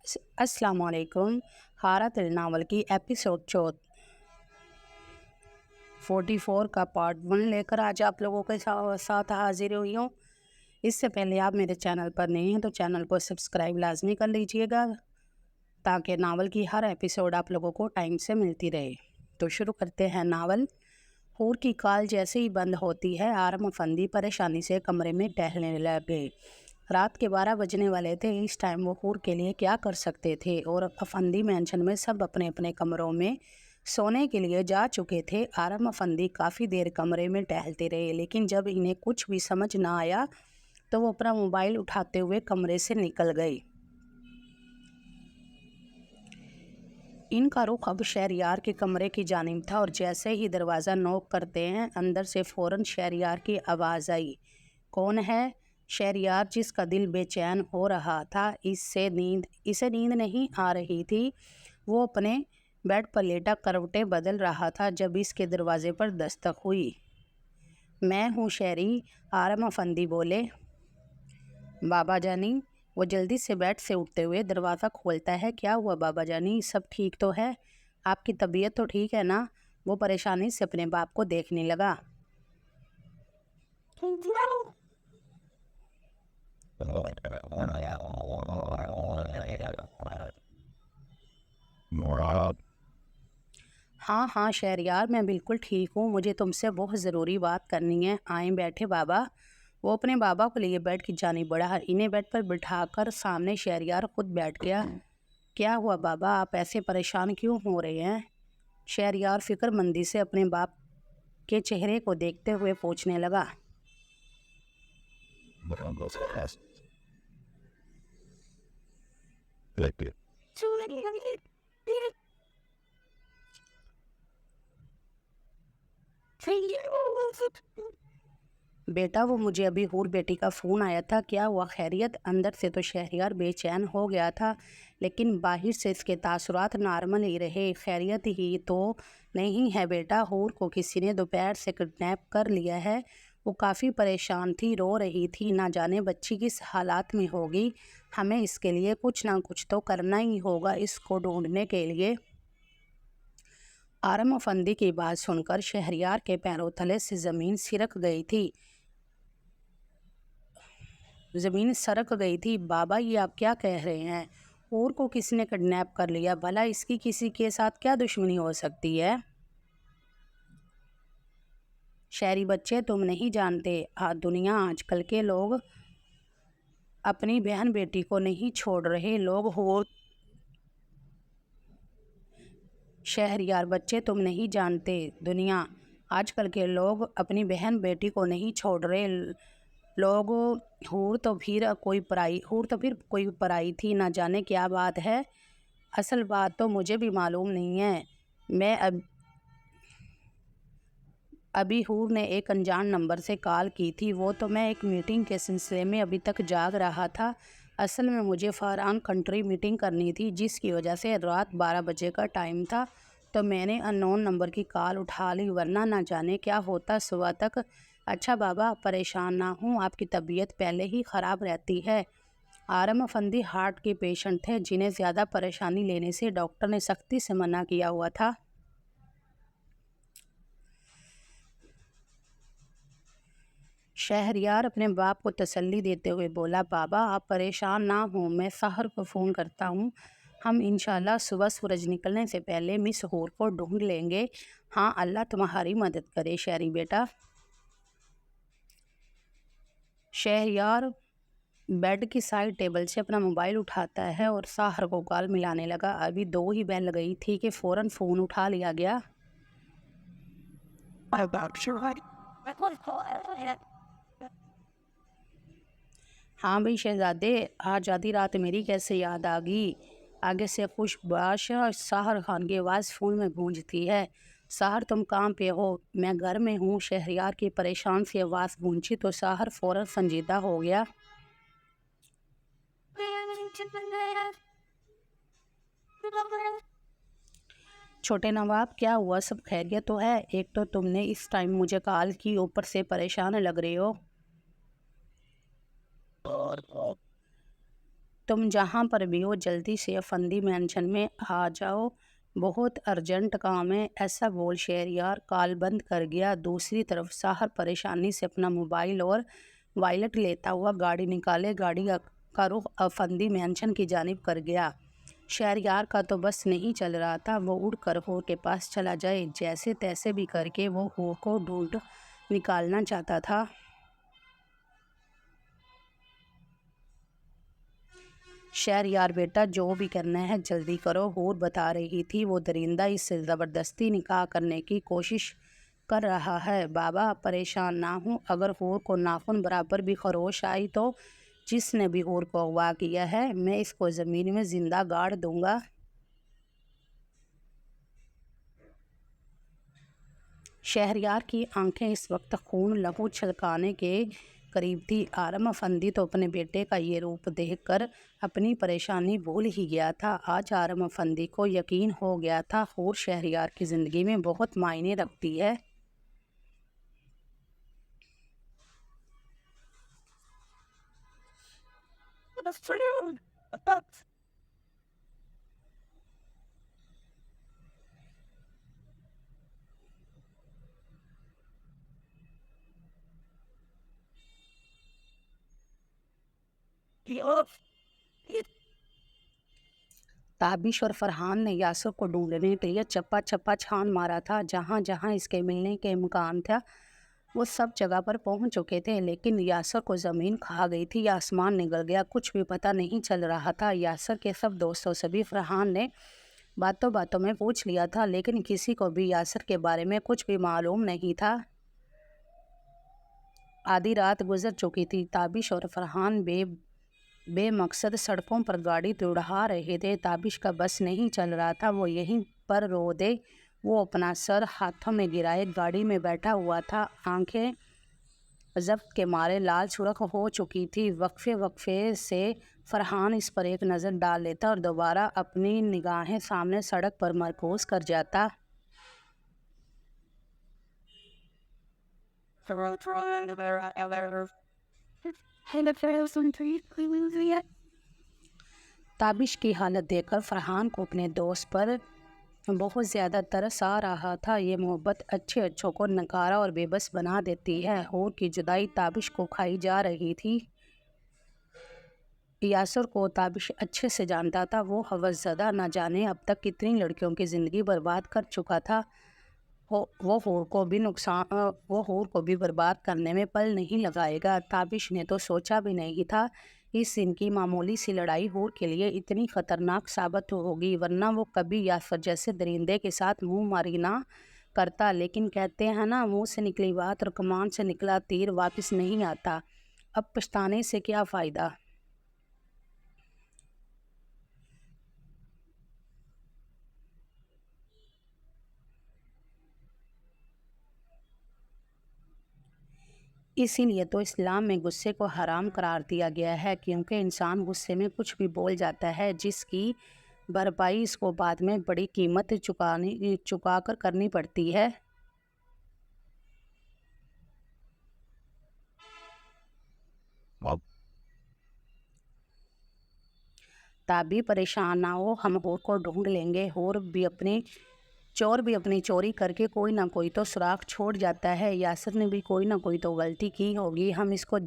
अस्सलाम वालेकुम। हारत नावल की एपिसोड 44 का पार्ट 1 लेकर आज आप लोगों के साथ हाजिर हुई हूँ। इससे पहले आप मेरे चैनल पर नहीं हैं तो चैनल को सब्सक्राइब लाजमी कर लीजिएगा ताकि नावल की हर एपिसोड आप लोगों को टाइम से मिलती रहे। तो शुरू करते हैं नावल। हूर की कॉल जैसे ही बंद होती है, आरम अफंदी परेशानी से कमरे में टहलने लगे। रात के 12 बजने वाले थे। इस टाइम वो हूर के लिए क्या कर सकते थे, और अफंदी मैंशन में सब अपने अपने कमरों में सोने के लिए जा चुके थे। आरम अफंदी काफ़ी देर कमरे में टहलते रहे, लेकिन जब इन्हें कुछ भी समझ ना आया तो वो अपना मोबाइल उठाते हुए कमरे से निकल गई। इनका रुख अब शहरयार के कमरे की जानिब था, और जैसे ही दरवाज़ा नॉक करते हैं, अंदर से फ़ौरन शहरयार की आवाज़ आई। कौन है? शहरयार, जिसका दिल बेचैन हो रहा था, इसे नींद नहीं आ रही थी। वो अपने बेड पर लेटा करवटें बदल रहा था जब इसके दरवाजे पर दस्तक हुई। मैं हूँ शहरी, आरम अफंदी बोले। बाबा जानी। वो जल्दी से बेड से उठते हुए दरवाज़ा खोलता है। क्या हुआ बाबा जानी, सब ठीक तो है? आपकी तबीयत तो ठीक है ना? वो परेशानी से अपने बाप को देखने लगा। हाँ हाँ शहरयार, मैं बिल्कुल ठीक हूँ। मुझे तुमसे बहुत ज़रूरी बात करनी है। आए बैठे बाबा। वो अपने बाबा को लिए बेड की जानिब बढ़ा। इन्हें बेड पर बिठाकर सामने शहरयार खुद बैठ गया। क्या हुआ बाबा, आप ऐसे परेशान क्यों हो रहे हैं? शहरयार फिक्रमंदी से अपने बाप के चेहरे को देखते हुए पूछने लगा। बेटा, वो मुझे अभी हूर बेटी का फ़ोन आया था। क्या हुआ, खैरियत? अंदर से तो शहरयार बेचैन हो गया था, लेकिन बाहर से इसके तासुरात नॉर्मल ही रहे। खैरियत ही तो नहीं है बेटा, हूर को किसी ने दोपहर से किडनैप कर लिया है। वो काफ़ी परेशान थी, रो रही थी। ना जाने बच्ची किस हालात में होगी। हमें इसके लिए कुछ ना कुछ तो करना ही होगा, इसको ढूंढने के लिए। आरम अफंदी की बात सुनकर शहरयार के पैरों तले से ज़मीन सरक गई थी। बाबा, ये आप क्या कह रहे हैं? हूर को किसने किडनैप कर लिया? भला इसकी किसी के साथ क्या दुश्मनी हो सकती है? शहरी बच्चे, तुम नहीं जानते, दुनिया आजकल के लोग अपनी बहन बेटी को नहीं छोड़ रहे। शहरयार बच्चे, तुम नहीं जानते, दुनिया आजकल के लोग अपनी बहन बेटी को नहीं छोड़ रहे। लोग हूर तो फिर कोई पराई थी। ना जाने क्या बात है। असल बात तो मुझे भी मालूम नहीं है। मैं अभी हूर ने एक अनजान नंबर से कॉल की थी। वो तो मैं एक मीटिंग के सिलसिले में अभी तक जाग रहा था। असल में मुझे फॉरेन कंट्री मीटिंग करनी थी, जिसकी वजह से रात 12 बजे का टाइम था, तो मैंने अननोन नंबर की कॉल उठा ली, वरना ना जाने क्या होता सुबह तक। अच्छा बाबा, आप परेशान ना हूँ, आपकी तबीयत पहले ही ख़राब रहती है। आरम अफंदी हार्ट के पेशेंट थे, जिन्हें ज़्यादा परेशानी लेने से डॉक्टर ने सख्ती से मना किया हुआ था। शहरयार अपने बाप को तसल्ली देते हुए बोला। बाबा, आप परेशान ना हो, मैं सहर को फ़ोन करता हूँ। हम इंशाल्लाह सुबह सूरज निकलने से पहले मिस हूर को ढूंढ लेंगे। हाँ, अल्लाह तुम्हारी मदद करे शहरी बेटा। शहरयार बेड की साइड टेबल से अपना मोबाइल उठाता है और साहर को कॉल मिलाने लगा। अभी 2 ही बेल गई थी कि फ़ौरन फ़ोन उठा लिया गया। हाँ भाई शहजादे, आज आधी रात मेरी कैसे याद आ गई? आगे से खुश बादशाह साहर खान की आवाज़ फ़ोन में गूंजती है। साहर, तुम कहाँ पे हो? मैं घर में हूँ। शहरयार की परेशान सी आवाज़ गूंजी तो साहर फ़ौरन संजीदा हो गया। छोटे नवाब, क्या हुआ? सब खैरियत तो है? एक तो तुमने इस टाइम मुझे कॉल की, ऊपर से परेशान लग रहे हो। तुम जहाँ पर भी हो जल्दी से अफंदी मेंशन में आ जाओ, बहुत अर्जेंट काम है, ऐसा बोल शहरयार कॉल बंद कर गया। दूसरी तरफ साहर परेशानी से अपना मोबाइल और वॉलेट लेता हुआ गाड़ी निकाले गाड़ी का रुख अफंदी मेंशन की जानिब कर गया। शहरयार का तो बस नहीं चल रहा था, वो उड़ कर हूर के पास चला जाए। जैसे तैसे भी करके वो हूर को ढूंढ निकालना चाहता था। शहरयार बेटा, जो भी करना है जल्दी करो, हूर बता रही थी। वो दरिंदा इससे ज़बरदस्ती निकाह करने की कोशिश कर रहा है। बाबा परेशान ना हूँ, अगर हूर को नाखून बराबर भी खरोश आई तो जिसने भी हूर को अगवा किया है मैं इसको ज़मीन में ज़िंदा गाड़ दूंगा। शहरयार की आंखें इस वक्त खून लहू छलकाने के करीब थी। आरम अफंदी तो अपने बेटे का ये रूप देखकर अपनी परेशानी भूल ही गया था। आज आरम अफंदी को यकीन हो गया था हूर शहरयार की ज़िंदगी में बहुत मायने रखती है। ताबिश और फरहान ने यासर को ढूंढने के लिए चप्पा चप्पा छान मारा था। जहाँ जहाँ इसके मिलने के इम्कान था वो सब जगह पर पहुंच चुके थे, लेकिन यासर को ज़मीन खा गई थी या आसमान निगल गया, कुछ भी पता नहीं चल रहा था। यासर के सब दोस्तों से भी फरहान ने बातों बातों में पूछ लिया था, लेकिन किसी को भी यासर के बारे में कुछ भी मालूम नहीं था। आधी रात गुजर चुकी थी। ताबिश और फरहान बेमकसद सड़कों पर गाड़ी दौड़ा रहे थे। ताबिश का बस नहीं चल रहा था, वो यहीं पर रो दे। वो अपना सर हाथों में गिराए गाड़ी में बैठा हुआ था। आंखें ज़ब्त के मारे लाल सुर्ख हो चुकी थी। वक्फे वक्फे से फरहान इस पर एक नज़र डाल लेता और दोबारा अपनी निगाहें सामने सड़क पर मरकूज कर जाता। ताबिश की हालत देखकर फरहान को अपने दोस्त पर बहुत ज़्यादा तरस आ रहा था। ये मोहब्बत अच्छे अच्छों को नकारा और बेबस बना देती है। हूर की जुदाई ताबिश को खाई जा रही थी। यासर को ताबिश अच्छे से जानता था। वो हवसज़दा न जाने अब तक कितनी लड़कियों की ज़िंदगी बर्बाद कर चुका था। वो हूर को भी बर्बाद करने में पल नहीं लगाएगा। ताबिश ने तो सोचा भी नहीं था इस इनकी मामूली सी लड़ाई हूर के लिए इतनी ख़तरनाक साबित होगी, वरना वो कभी यासर जैसे दरिंदे के साथ मुंह मारी ना करता। लेकिन कहते हैं ना, मुंह से निकली बात और कमान से निकला तीर वापस नहीं आता। अब पछताने से क्या फ़ायदा। इसीलिए तो इस्लाम में गुस्से को हराम करार दिया गया है, क्योंकि इंसान गुस्से में कुछ भी बोल जाता है जिसकी भरपाई इसको बाद में बड़ी कीमत चुका कर करनी पड़ती है। ताबी परेशान ना हो, हम हूर को ढूंढ लेंगे। चोर भी अपनी चोरी करके कोई ना कोई तो सुराग छोड़ जाता है। यासर ने भी कोई ना कोई तो गलती की होगी। हम इसको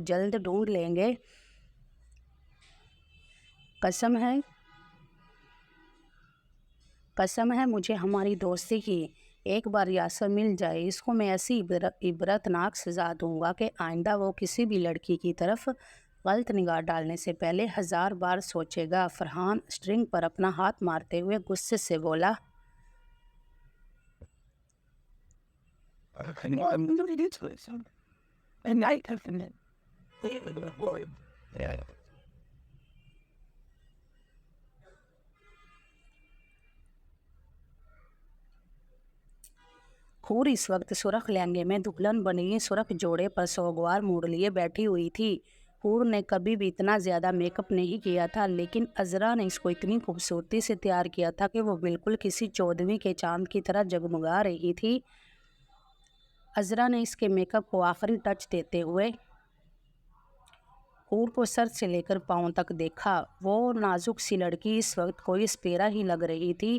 जल्द ढूंढ लेंगे। कसम है मुझे हमारी दोस्ती की। एक बार यासर मिल जाए, इसको मैं ऐसी इबरतनाक सज़ा दूंगा कि आइंदा वो किसी भी लड़की की तरफ गलत निगाह डालने से पहले 1000 बार सोचेगा। फरहान स्ट्रिंग पर अपना हाथ मारते हुए गुस्से से बोला। हूर इस वक्त सुरख लहंगे में दुल्हन बनी सुरख जोड़े पर सोगवार मोड़ लिए बैठी हुई थी। हूर ने कभी भी इतना ज़्यादा मेकअप नहीं किया था, लेकिन अज़रा ने इसको इतनी खूबसूरती से तैयार किया था कि वो बिल्कुल किसी 14वीं के चांद की तरह जगमगा रही थी। अज़रा ने इसके मेकअप को आखिरी टच देते हुए حور کو سر سے لے کر پاؤں تک دیکھا۔ وہ نازک سی لڑکی اس وقت کوئی اسپیرا ہی لگ رہی تھی،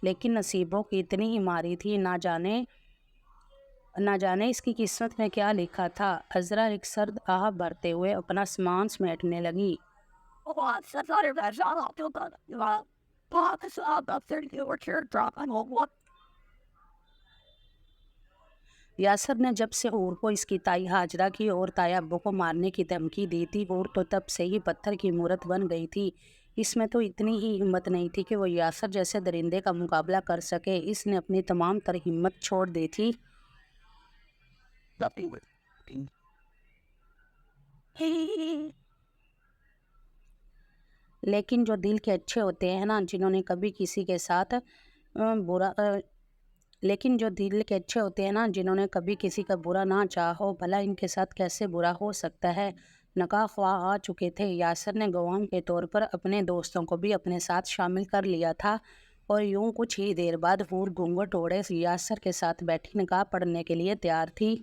لیکن نصیبوں کی اتنی ہی ماری تھی، نہ جانے اس کی قسمت میں کیا لکھا تھا۔ عذرا ایک سرد آہ بھرتے ہوئے اپنا سامان سمیٹنے لگی۔ یاسر نے جب سے حور کو اس کی تائی ہاجرہ کی اور تائی ابو کو مارنے کی دھمکی دی تھی، حور تو تب سے ہی پتھر کی مورت بن گئی تھی۔ اس میں تو اتنی ہی ہمت نہیں تھی کہ وہ یاسر جیسے درندے کا مقابلہ کر سکے۔ اس نے اپنی تمام تر ہمت چھوڑ دی تھی۔ لیکن جو دل کے اچھے ہوتے ہیں نا، جنہوں نے کبھی کسی کے ساتھ کا برا نہ چاہا ہو، بھلا ان کے ساتھ کیسے برا ہو سکتا ہے۔ نکاح خواہ آ چکے تھے۔ یاسر نے گواہ کے طور پر اپنے دوستوں کو بھی اپنے ساتھ شامل کر لیا تھا، اور یوں کچھ ہی دیر بعد حور گھونگھٹ اوڑھے یاسر کے ساتھ بیٹھی نکاح پڑھنے کے لیے تیار تھی۔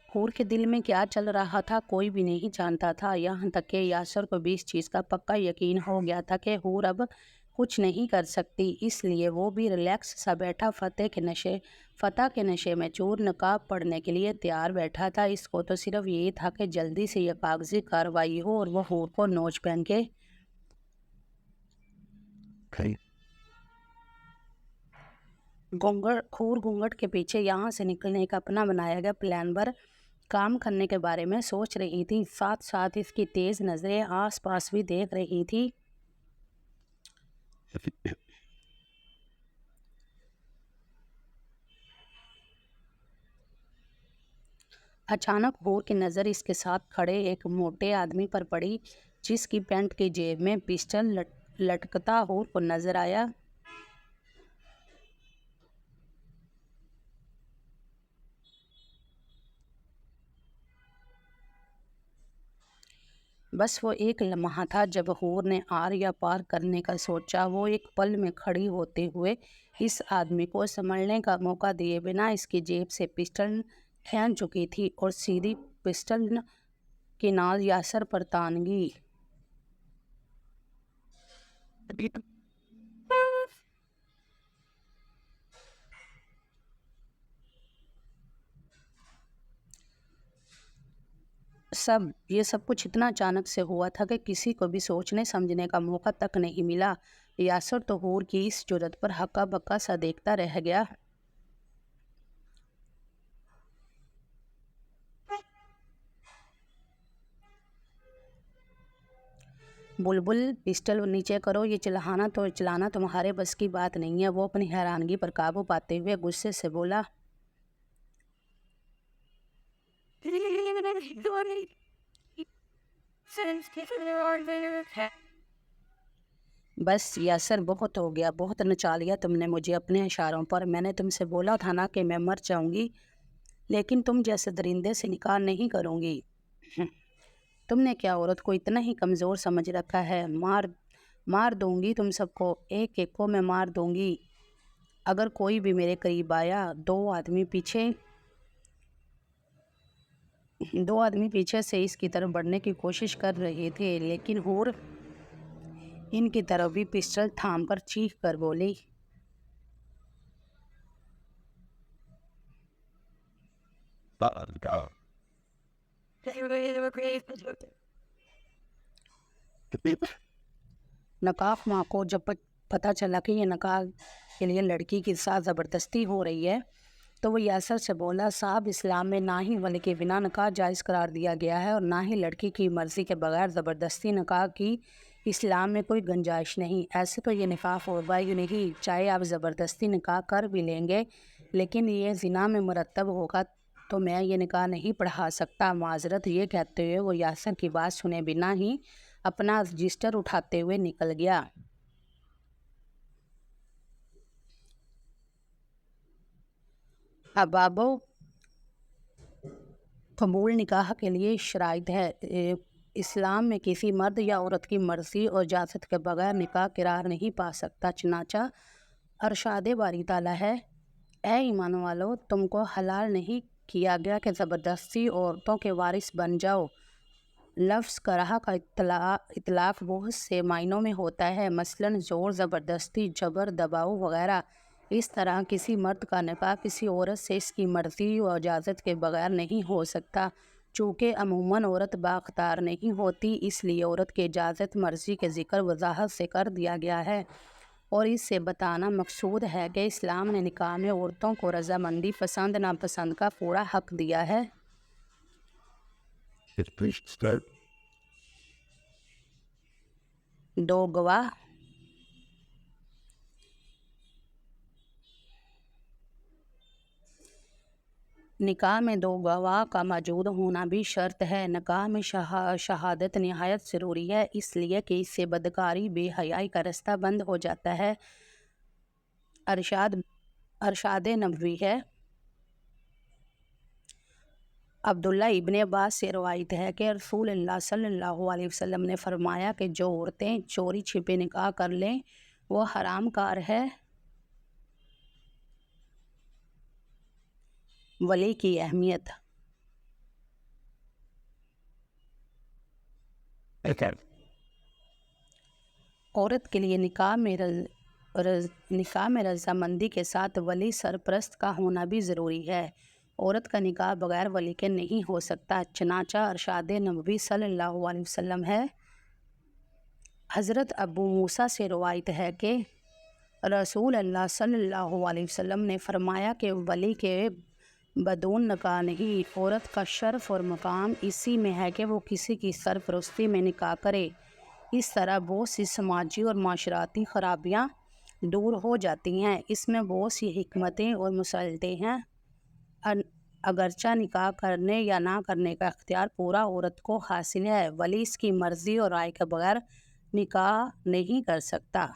حور کے دل میں کیا چل رہا تھا کوئی بھی نہیں جانتا تھا، یہاں تک کہ یاسر کو بھی اس چیز کا پکا یقین ہو گیا تھا کہ حور اب کچھ نہیں کر سکتی، اس لیے وہ بھی ریلیکس سا بیٹھا فتح کے نشے میں چور نکاح پڑھنے کے لیے تیار بیٹھا تھا۔ اس کو تو صرف یہی تھا کہ جلدی سے یہ کاغذی کارروائی ہو اور وہ حور کو نوچ پہن کے حور گھونگھٹ کے پیچھے یہاں سے نکلنے کا اپنا بنایا گیا پلان پر کام کرنے کے بارے میں سوچ رہی تھی، ساتھ ساتھ اس کی تیز نظریں آس پاس بھی دیکھ رہی تھی۔ اچانک حور کی نظر اس کے ساتھ کھڑے ایک موٹے آدمی پر پڑی، جس کی پینٹ کی جیب میں پسٹل لٹکتا حور کو نظر آیا۔ بس وہ ایک لمحہ تھا جب حور نے آر یا پار کرنے کا سوچا۔ وہ ایک پل میں کھڑی ہوتے ہوئے اس آدمی کو سنبھلنے کا موقع دیے بنا اس کی جیب سے پسٹل کھین چکی تھی اور سیدھی پسٹل کی ناز یاسر پر تان گئی۔ یہ سب کچھ اتنا اچانک سے ہوا تھا کہ کسی کو بھی سوچنے سمجھنے کا موقع تک نہیں ملا۔ یاسر تو حور کی اس جرأت پر ہکا بکا سا دیکھتا رہ گیا۔ بلبل، پسٹل نیچے کرو، یہ چلانا تمہارے بس کی بات نہیں ہے۔ وہ اپنی حیرانگی پر قابو پاتے ہوئے غصے سے بولا۔ بس یاسر، بہت ہو گیا، بہت نچا لیا تم نے مجھے اپنے اشاروں پر۔ میں نے تم سے بولا تھا نا کہ میں مر جاؤں گی، لیکن تم جیسے درندے سے نکاح نہیں کروں گی۔ تم نے کیا عورت کو اتنا ہی کمزور سمجھ رکھا ہے؟ مار دوں گی تم سب کو، ایک ایک کو میں مار دوں گی۔ اگر کوئی بھی میرے قریب آیا۔ دو آدمی پیچھے سے اس کی طرف بڑھنے کی کوشش کر رہے تھے، لیکن حور ان کی طرف بھی پسٹل تھام کر چیخ کر بولی۔ نکاح ماں کو جب پتہ چلا کہ یہ نکاح کے لیے لڑکی کے ساتھ زبردستی ہو رہی ہے تو وہ یاسر سے بولا، صاحب، اسلام میں نہ ہی ولی کے بنا نکاح جائز قرار دیا گیا ہے اور نہ ہی لڑکی کی مرضی کے بغیر زبردستی نکاح کی اسلام میں کوئی گنجائش نہیں۔ ایسے تو یہ نکاح ہوگا ہی نہیں، چاہے آپ زبردستی نکاح کر بھی لیں گے، لیکن یہ زنا میں مرتب ہوگا تو میں یہ نکاح نہیں پڑھا سکتا۔ معذرت۔ یہ کہتے ہوئے وہ یاسر کی بات سنے بنا ہی اپنا رجسٹر اٹھاتے ہوئے نکل گیا۔ اب قبول نکاح کے لیے شرائط ہے۔ اسلام میں کسی مرد یا عورت کی مرضی اور اجازت کے بغیر نکاح قرار نہیں پا سکتا، چنانچہ ارشاد باری تعالیٰ ہے، اے ایمان والو، تم کو حلال نہیں کیا گیا کہ زبردستی عورتوں کے وارث بن جاؤ۔ لفظ کرہ کا اطلاق بہت سے معنوں میں ہوتا ہے، مثلاً زور، زبردستی، جبر، دباؤ وغیرہ۔ اس طرح کسی مرد کا نکاح کسی عورت سے اس کی مرضی و اجازت کے بغیر نہیں ہو سکتا۔ چونکہ عموماً عورت بااختیار نہیں ہوتی، اس لیے عورت کی اجازت مرضی کے ذکر وضاحت سے کر دیا گیا ہے، اور اس سے بتانا مقصود ہے کہ اسلام نے نکاح میں عورتوں کو رضامندی، پسند ناپسند کا پورا حق دیا ہے۔ دو گواہ نکاح میں دو گواہ کا موجود ہونا بھی شرط ہے۔ نکاح میں شہادت نہایت ضروری ہے، اس لیے کہ اس سے بدکاری، بے حیائی کا راستہ بند ہو جاتا ہے۔ ارشاد نبوی ہے۔ عبداللہ ابن عباس سے روایت ہے کہ رسول اللہ صلی اللہ علیہ وسلم نے فرمایا کہ جو عورتیں چوری چھپے نکاح کر لیں وہ حرام کار ہے۔ ولی کی اہمیت۔ عورت کے لیے نکاح میں رضامندی کے ساتھ ولی سرپرست کا ہونا بھی ضروری ہے۔ عورت کا نکاح بغیر ولی کے نہیں ہو سکتا، چنانچہ ارشاد نبوی صلی اللہ علیہ وسلم ہے۔ حضرت ابو موسیٰ سے روایت ہے کہ رسول اللہ صلی اللہ علیہ وسلم نے فرمایا کہ ولی کے بدون نکاح نہیں۔ عورت کا شرف اور مقام اسی میں ہے کہ وہ کسی کی سرپرستی میں نکاح کرے۔ اس طرح بہت سی سماجی اور معاشرتی خرابیاں دور ہو جاتی ہیں۔ اس میں بہت سی حکمتیں اور مصلحتیں ہیں۔ اگرچہ نکاح کرنے یا نہ کرنے کا اختیار پورا عورت کو حاصل ہے، ولی اس کی مرضی اور رائے کے بغیر نکاح نہیں کر سکتا۔